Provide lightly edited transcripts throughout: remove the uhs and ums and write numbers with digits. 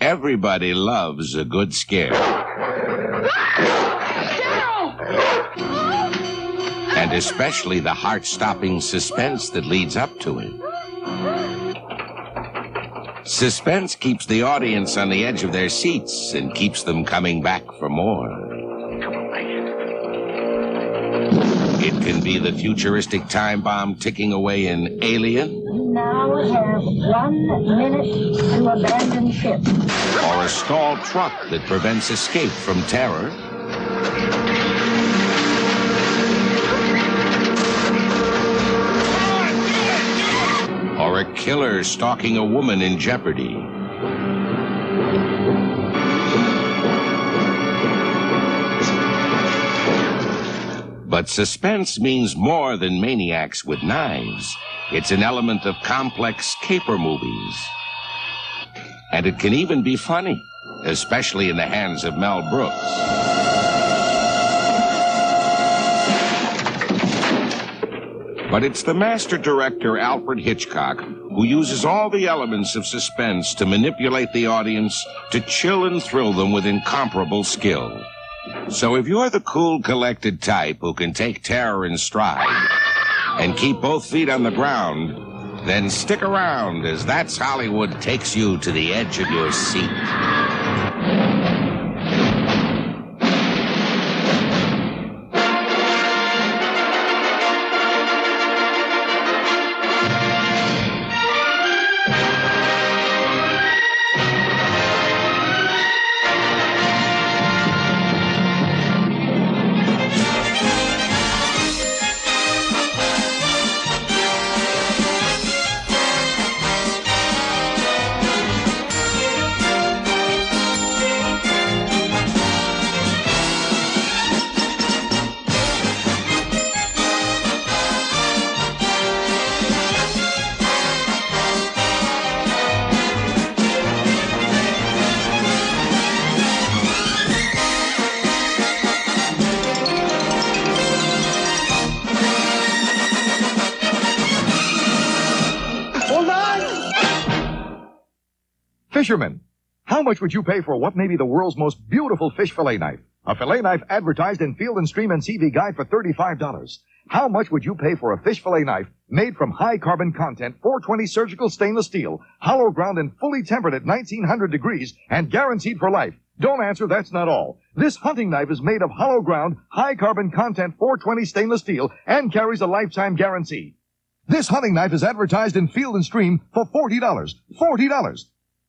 Everybody loves a good scare. And especially the heart-stopping suspense that leads up to it. Suspense keeps the audience on the edge of their seats and keeps them coming back for more. It can be the futuristic time bomb ticking away in Alien. Now we have 1 minute to abandon ship. Or a stalled truck that prevents escape from terror. Or a killer stalking a woman in jeopardy. But suspense means more than maniacs with knives. It's an element of complex caper movies. And it can even be funny, especially in the hands of Mel Brooks. But it's the master director, Alfred Hitchcock, who uses all the elements of suspense to manipulate the audience, to chill and thrill them with incomparable skill. So if you're the cool, collected type who can take terror in stride and keep both feet on the ground, then stick around as That's Hollywood takes you to the edge of your seat. Fishermen, how much would you pay for what may be the world's most beautiful fish fillet knife? A fillet knife advertised in Field and Stream and CV Guide for $35. How much would you pay for a fish fillet knife made from high carbon content 420 surgical stainless steel, hollow ground and fully tempered at 1900 degrees and guaranteed for life? Don't answer, that's not all. This hunting knife is made of hollow ground, high carbon content 420 stainless steel and carries a lifetime guarantee. This hunting knife is advertised in Field and Stream for $40. $40.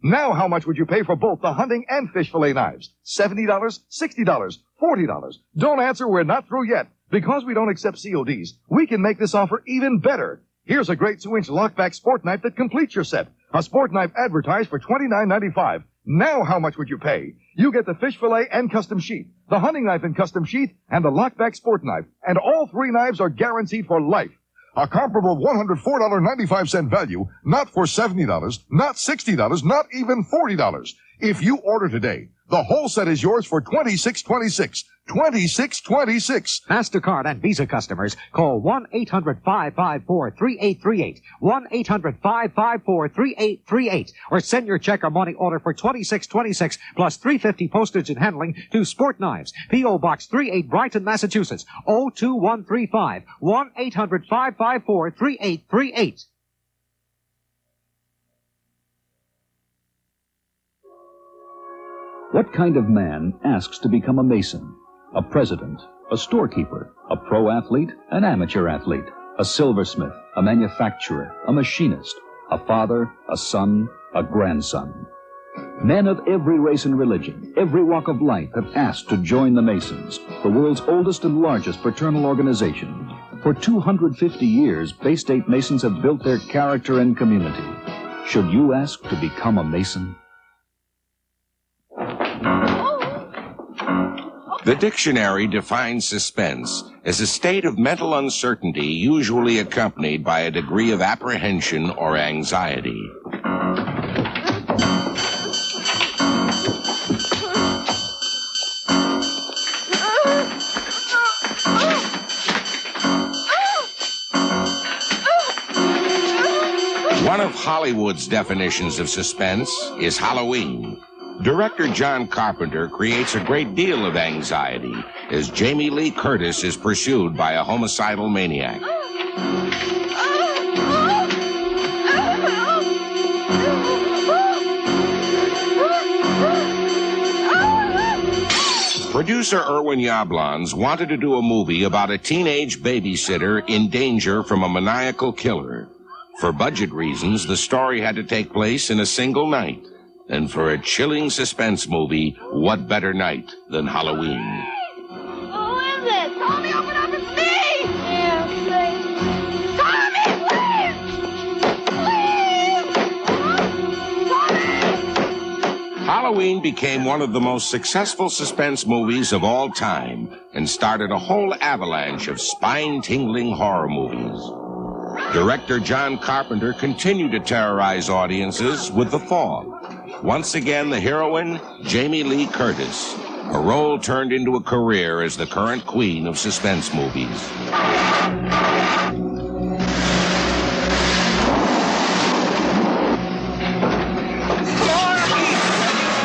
Now how much would you pay for both the hunting and fish fillet knives? $70, $60, $40. Don't answer, we're not through yet. Because we don't accept CODs, we can make this offer even better. Here's a great 2-inch lockback sport knife that completes your set. A sport knife advertised for $29.95. Now how much would you pay? You get the fish fillet and custom sheath, the hunting knife and custom sheath, and the lockback sport knife. And all 3 knives are guaranteed for life. A comparable $104.95 value, not for $70, not $60, not even $40. If you order today, the whole set is yours for $26.26. $26.26. MasterCard and Visa customers, call 1-800-554-3838. 1-800-554-3838. Or send your check or money order for $26.26 plus $3.50 postage and handling to Sport Knives. P.O. Box 38, Brighton, Massachusetts. 02135. 1-800-554-3838. What kind of man asks to become a mason, a president, a storekeeper, a pro athlete, an amateur athlete, a silversmith, a manufacturer, a machinist, a father, a son, a grandson? Men of every race and religion, every walk of life have asked to join the Masons, the world's oldest and largest fraternal organization. For 250 years, Bay State Masons have built their character and community. Should you ask to become a Mason? The dictionary defines suspense as a state of mental uncertainty usually accompanied by a degree of apprehension or anxiety. One of Hollywood's definitions of suspense is Halloween. Director John Carpenter creates a great deal of anxiety as Jamie Lee Curtis is pursued by a homicidal maniac. Producer Irwin Yablans wanted to do a movie about a teenage babysitter in danger from a maniacal killer. For budget reasons, the story had to take place in a single night. And for a chilling suspense movie, what better night than Halloween? Who is it? Tommy, open up, it's me! Yeah, please. Tommy, please! Please! Tommy! Halloween became one of the most successful suspense movies of all time and started a whole avalanche of spine-tingling horror movies. Director John Carpenter continued to terrorize audiences with The Fog. Once again, the heroine, Jamie Lee Curtis, a role turned into a career as the current queen of suspense movies.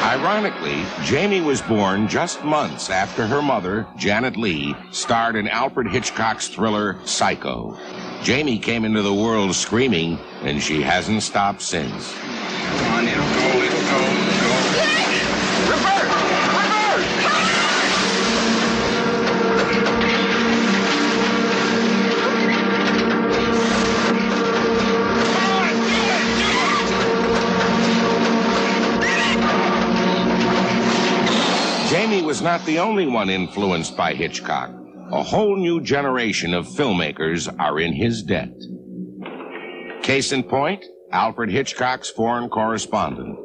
Ironically, Jamie was born just months after her mother, Janet Leigh, starred in Alfred Hitchcock's thriller Psycho. Jamie came into the world screaming, and she hasn't stopped since. Come on, it'll go. Revert! Jamie was not the only one influenced by Hitchcock. A whole new generation of filmmakers are in his debt. Case in point, Alfred Hitchcock's foreign correspondent.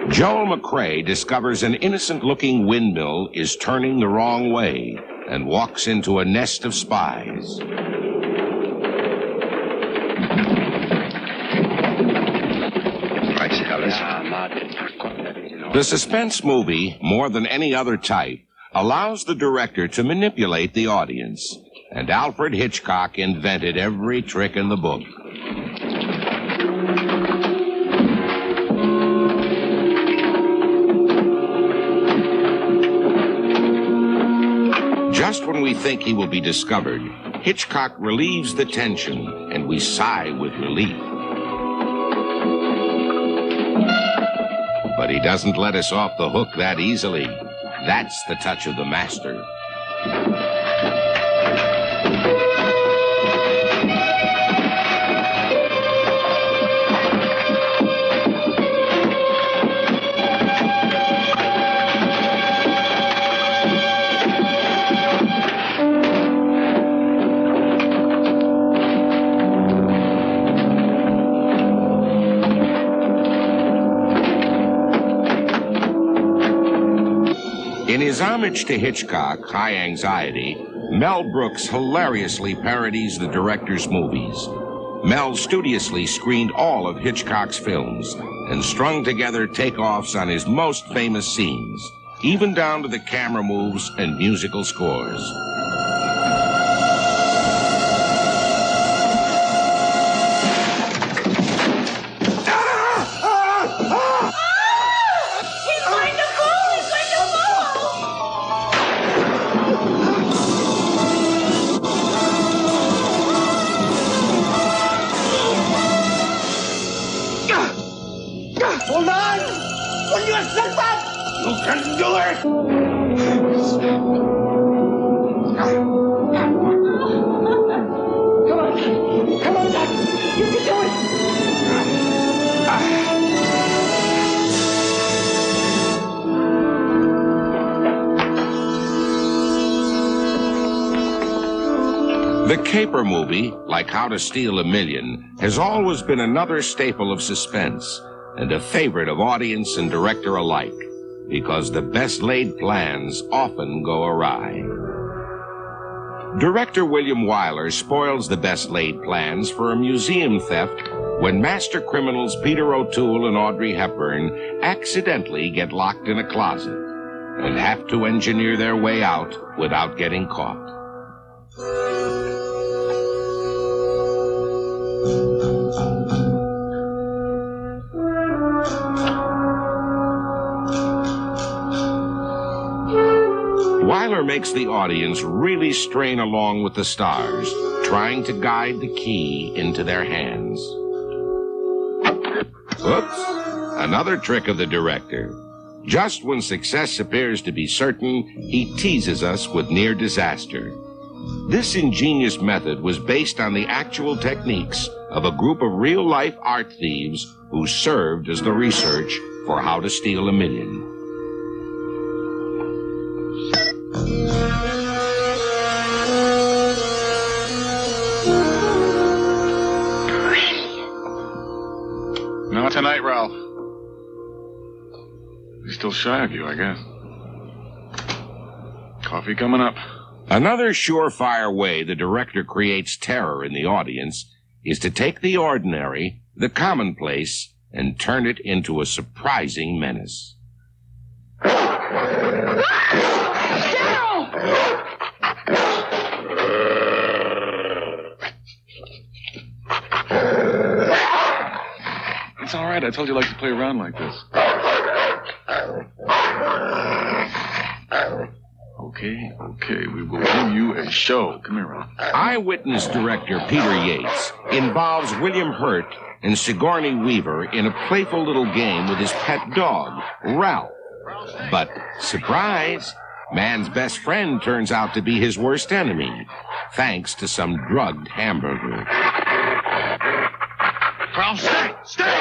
Joel McCrae discovers an innocent-looking windmill is turning the wrong way and walks into a nest of spies. The suspense movie, more than any other type, allows the director to manipulate the audience, and Alfred Hitchcock invented every trick in the book. Just when we think he will be discovered, Hitchcock relieves the tension, and we sigh with relief. But he doesn't let us off the hook that easily. That's the touch of the master. In his homage to Hitchcock, High Anxiety, Mel Brooks hilariously parodies the director's movies. Mel studiously screened all of Hitchcock's films and strung together takeoffs on his most famous scenes, even down to the camera moves and musical scores. Hold on! Will you accept that? You can do it! Come on, Doc! You can do it! The caper movie, like How to Steal a Million, has always been another staple of suspense and a favorite of audience and director alike, because the best-laid plans often go awry. Director William Wyler spoils the best-laid plans for a museum theft when master criminals Peter O'Toole and Audrey Hepburn accidentally get locked in a closet and have to engineer their way out without getting caught. thriller makes the audience really strain along with the stars, trying to guide the key into their hands. Oops, another trick of the director. Just when success appears to be certain, he teases us with near disaster. This ingenious method was based on the actual techniques of a group of real-life art thieves who served as the research for how to steal $1 million. Not tonight, Ralph. He's still shy of you, I guess. Coffee coming up. Another surefire way the director creates terror in the audience is to take the ordinary, the commonplace, and turn it into a surprising menace. It's all right. I told you I like to play around like this. Okay. We will give you a show. Come here, Ralph. Eyewitness director Peter Yates involves William Hurt and Sigourney Weaver in a playful little game with his pet dog, Ralph. But, surprise, man's best friend turns out to be his worst enemy, thanks to some drugged hamburger. Ralph, stay!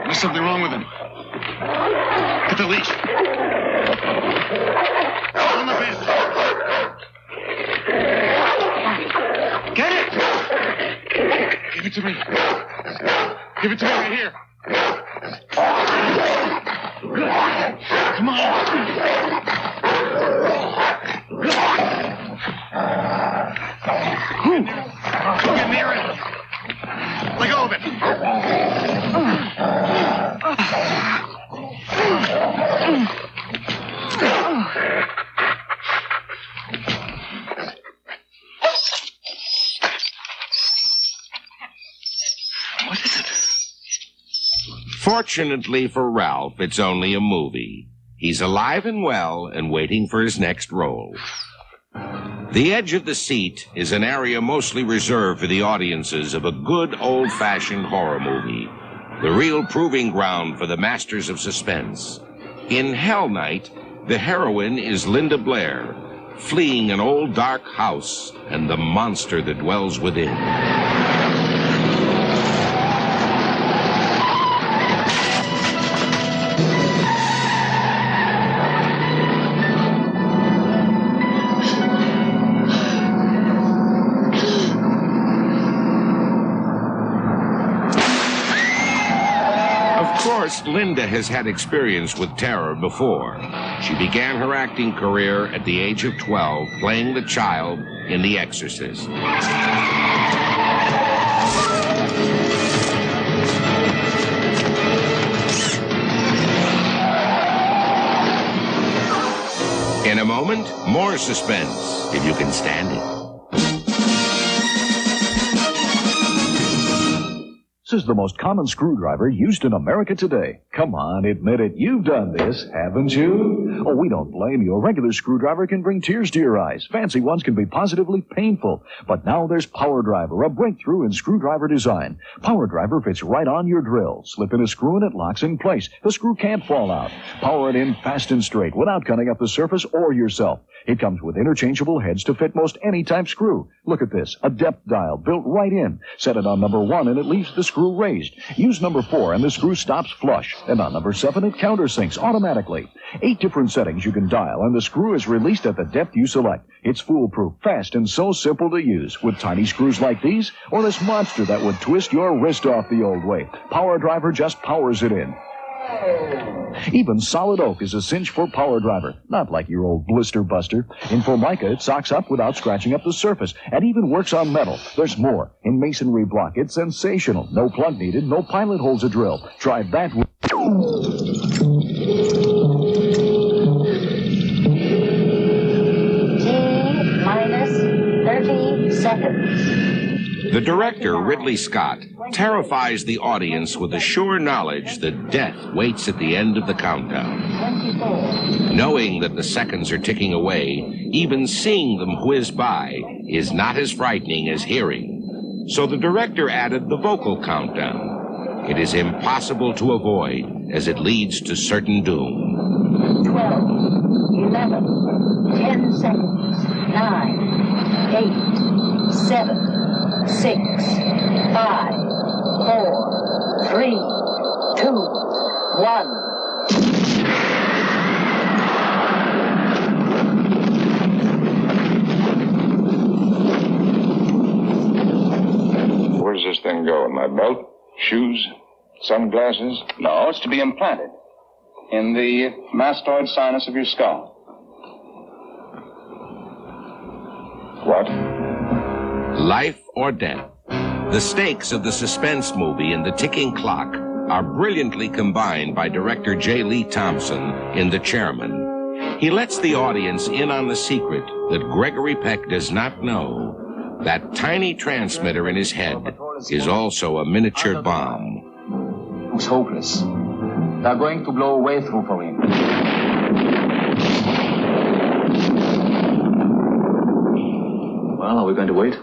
There's something wrong with him. Get the leash. On the bench. Get it! Give it to me. Give it to me right here. Come on. Get near it. Let go of it. What is it? Fortunately for Ralph, it's only a movie. He's alive and well and waiting for his next role. The edge of the seat is an area mostly reserved for the audiences of a good old-fashioned horror movie, the real proving ground for the masters of suspense. In Hell Night, the heroine is Linda Blair, fleeing an old dark house and the monster that dwells within. Of course, Linda has had experience with terror before. She began her acting career at the age of 12, playing the child in The Exorcist. In a moment, more suspense, if you can stand it. This is the most common screwdriver used in America today. Come on, admit it. You've done this, haven't you? Oh, we don't blame you. A regular screwdriver can bring tears to your eyes. Fancy ones can be positively painful. But now there's PowerDriver, a breakthrough in screwdriver design. PowerDriver fits right on your drill. Slip in a screw and it locks in place. The screw can't fall out. Power it in fast and straight without cutting up the surface or yourself. It comes with interchangeable heads to fit most any type screw. Look at this, a depth dial built right in. Set it on number 1 and it leaves the screw raised. Use number 4 and the screw stops flush. And on number 7 it countersinks automatically. 8 different settings you can dial and the screw is released at the depth you select. It's foolproof, fast, and so simple to use. With tiny screws like these or this monster that would twist your wrist off the old way. PowerDriver just powers it in. Even solid oak is a cinch for PowerDriver, not like your old blister buster. In Formica, it socks up without scratching up the surface, and even works on metal. There's more. In masonry block, it's sensational. No plug needed, no pilot holds a drill. Try that. T minus 30 seconds. The director, Ridley Scott, terrifies the audience with the sure knowledge that death waits at the end of the countdown. 24. Knowing that the seconds are ticking away, even seeing them whiz by is not as frightening as hearing. So the director added the vocal countdown. It is impossible to avoid, as it leads to certain doom. 12, 11, 10 seconds, 9, 8, 7, 6, 5, 4, 3, 2, 1. Where does this thing go? In my belt? Shoes? Sunglasses? No, it's to be implanted in the mastoid sinus of your skull. What? Life or death. The stakes of the suspense movie and the ticking clock are brilliantly combined by director J. Lee Thompson in The Chairman. He lets the audience in on the secret that Gregory Peck does not know. That tiny transmitter in his head is also a miniature bomb. Looks hopeless. They're going to blow a way through for him. Well, are we going to wait?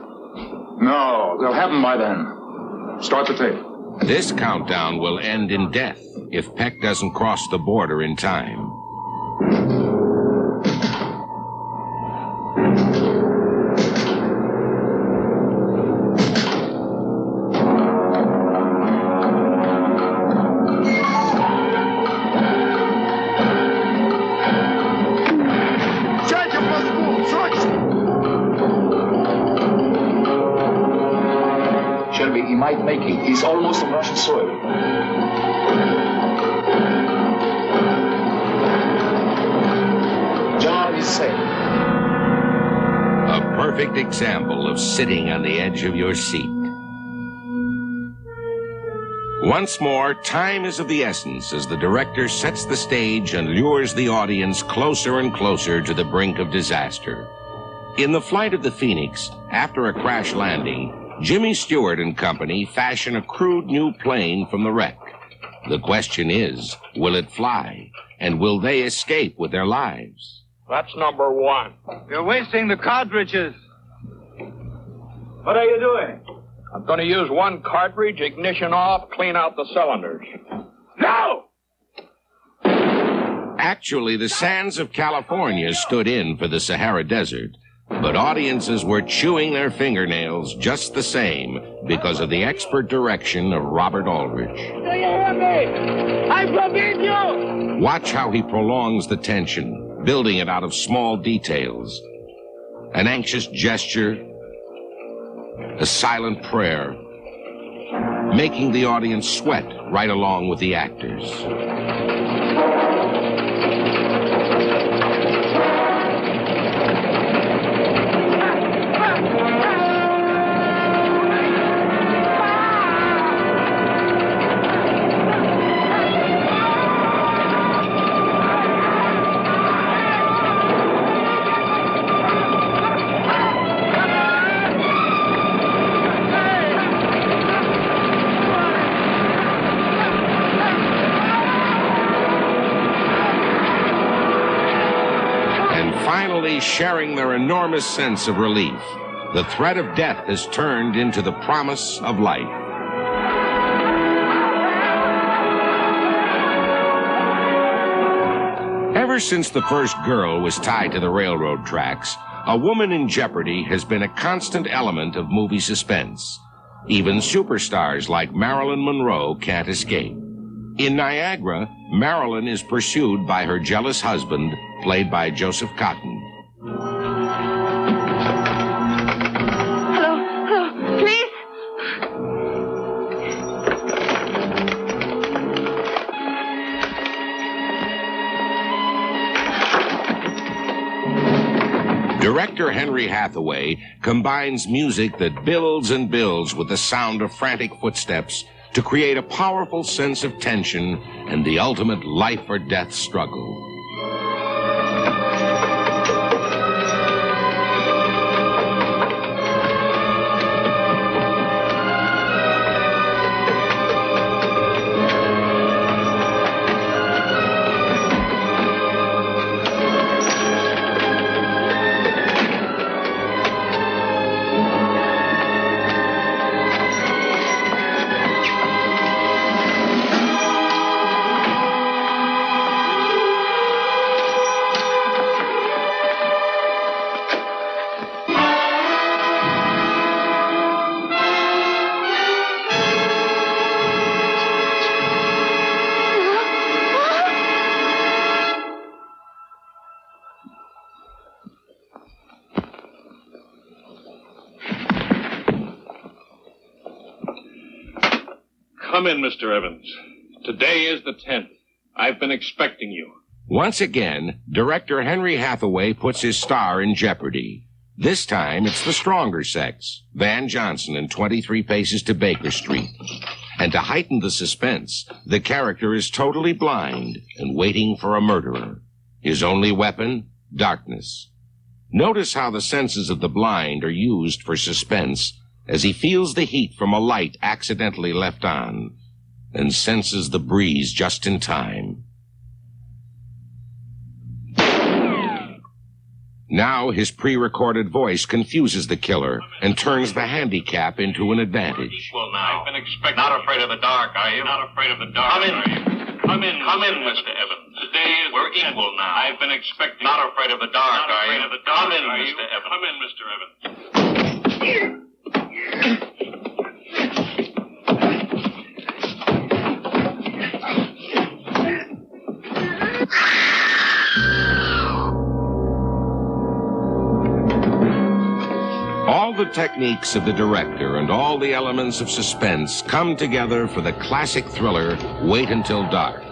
No, they'll have them by then. Start the tape. This countdown will end in death if Peck doesn't cross the border in time. Shelby, he might make it. He's almost on Russian soil. John is safe. A perfect example of sitting on the edge of your seat. Once more, time is of the essence as the director sets the stage and lures the audience closer and closer to the brink of disaster. In The Flight of the Phoenix, after a crash landing, Jimmy Stewart and company fashion a crude new plane from the wreck. The question is, will it fly? And will they escape with their lives? That's number one. You're wasting the cartridges. What are you doing? I'm going to use one cartridge, ignition off, clean out the cylinders. No! Actually, the sands of California stood in for the Sahara Desert, but audiences were chewing their fingernails just the same because of the expert direction of Robert Aldrich. Do you hear me? I forbid you! Watch how he prolongs the tension, building it out of small details. An anxious gesture, a silent prayer, making the audience sweat right along with the actors. Finally sharing their enormous sense of relief. The threat of death has turned into the promise of life. Ever since the first girl was tied to the railroad tracks, a woman in jeopardy has been a constant element of movie suspense. Even superstars like Marilyn Monroe can't escape. In Niagara, Marilyn is pursued by her jealous husband, played by Joseph Cotton. Hello, please? Director Henry Hathaway combines music that builds and builds with the sound of frantic footsteps to create a powerful sense of tension and the ultimate life or death struggle. Come in, Mr. Evans. Today is the 10th. I've been expecting you. Once again, director Henry Hathaway puts his star in jeopardy. This time, it's the stronger sex, Van Johnson in 23 Paces to Baker Street. And to heighten the suspense, the character is totally blind and waiting for a murderer. His only weapon, darkness. Notice how the senses of the blind are used for suspense as he feels the heat from a light accidentally left on and senses the breeze just in time. Now his pre-recorded voice confuses the killer and turns the handicap into an advantage. Well, now, I've been expecting... Not afraid of the dark, are you? Not afraid of the dark, are you? Come in, Mr. Evans. Today is... We're equal now. I've been expecting... Not afraid of the dark, are you? Come in, Mr. Evans. Come in, Mr. Evans. All the techniques of the director and all the elements of suspense come together for the classic thriller, Wait Until Dark.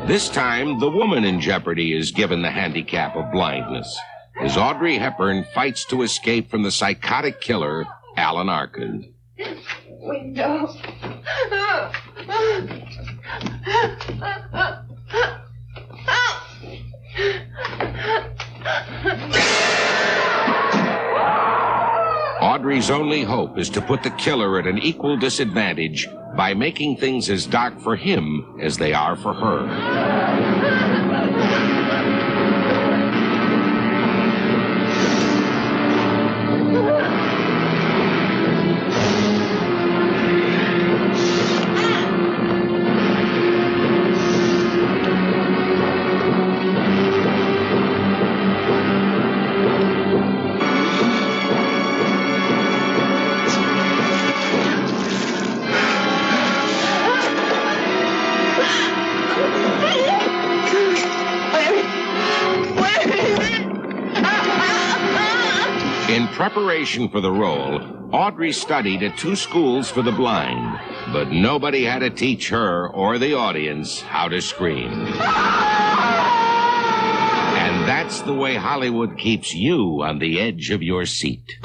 This time, the woman in jeopardy is given the handicap of blindness, as Audrey Hepburn fights to escape from the psychotic killer, Alan Arkin. Window. Audrey's only hope is to put the killer at an equal disadvantage by making things as dark for him as they are for her. In preparation for the role, Audrey studied at 2 schools for the blind, but nobody had to teach her or the audience how to scream. And that's the way Hollywood keeps you on the edge of your seat.